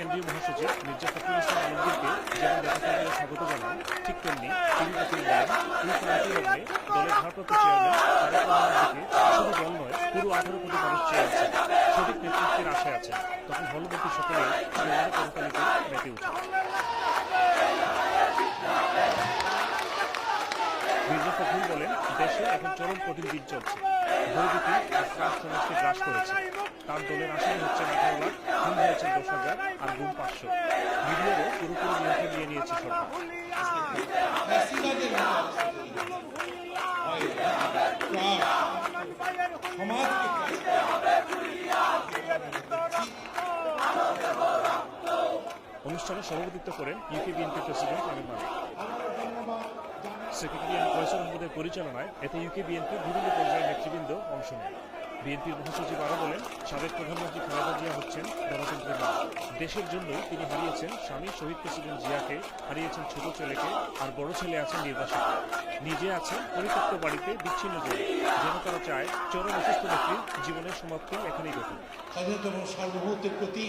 কেন্দ্রীয় মহাসচিব মির্জা ফখরুল ইসলাম আলমগীরকে যেমন নেতাকর্মীরা স্বাগত জানান, ঠিক তেমনি তিনি তখন বলেন, এই ক্রান্তি লগ্নে দলের ভারপ্রাপ্ত চেয়ারম্যান তারেক রহমানের দিকে শুধু দল নয়, পুরো 18 কোটি মানুষ চেয়ে আছে, সঠিক নেতৃত্বের আশায় আছে। তখন হলবর্তী সকলেই স্লোগানে করতালিতে মেতে উঠে। মির্জা ফখরুল বলেন, দেশে এখন চরম কঠিন দিন চলছে, ভয়ভীতি আর ত্রাস সমাজকে গ্রাস করেছে। তার দলের আসামি হচ্ছেন 18 লাখ, খুন হয়েছেন 10,000 আর গুম 500। মিডিয়ারও পুরোপুরি নিয়ন্ত্রণ নিয়ে নিয়েছে সরকার। অনুষ্ঠানে সভাপতিত্ব করেন ইউকে বিএনপি প্রেসিডেন্ট আমির মালিক। সেক্রেটারি ফয়সাল আহমদের পরিচালনায় এতে ইউকে বিএনপির বিভিন্ন পর্যায়ের নেতৃবৃন্দ অংশ নেন। বিএনপির মহাসচিব আরও বলেন, সাবেক প্রধানমন্ত্রী খালেদা জিয়া হচ্ছেন গণতন্ত্রের মা। দেশের জন্যই তিনি হারিয়েছেন স্বামী শহীদ প্রেসিডেন্ট জিয়াকে, হারিয়েছেন ছোট ছেলেকে, আর বড় ছেলে আছেন নির্বাসিত। নিজে আছেন পরিত্যক্ত বাড়িতে বিচ্ছিন্ন জমি। যেন তারা চায় চরম অসুস্থ নেত্রীর জীবনের সমাপ্তি এখানেই ঘটুক। স্বাধীনতা এবং সার্বভৌমত্বের প্রতি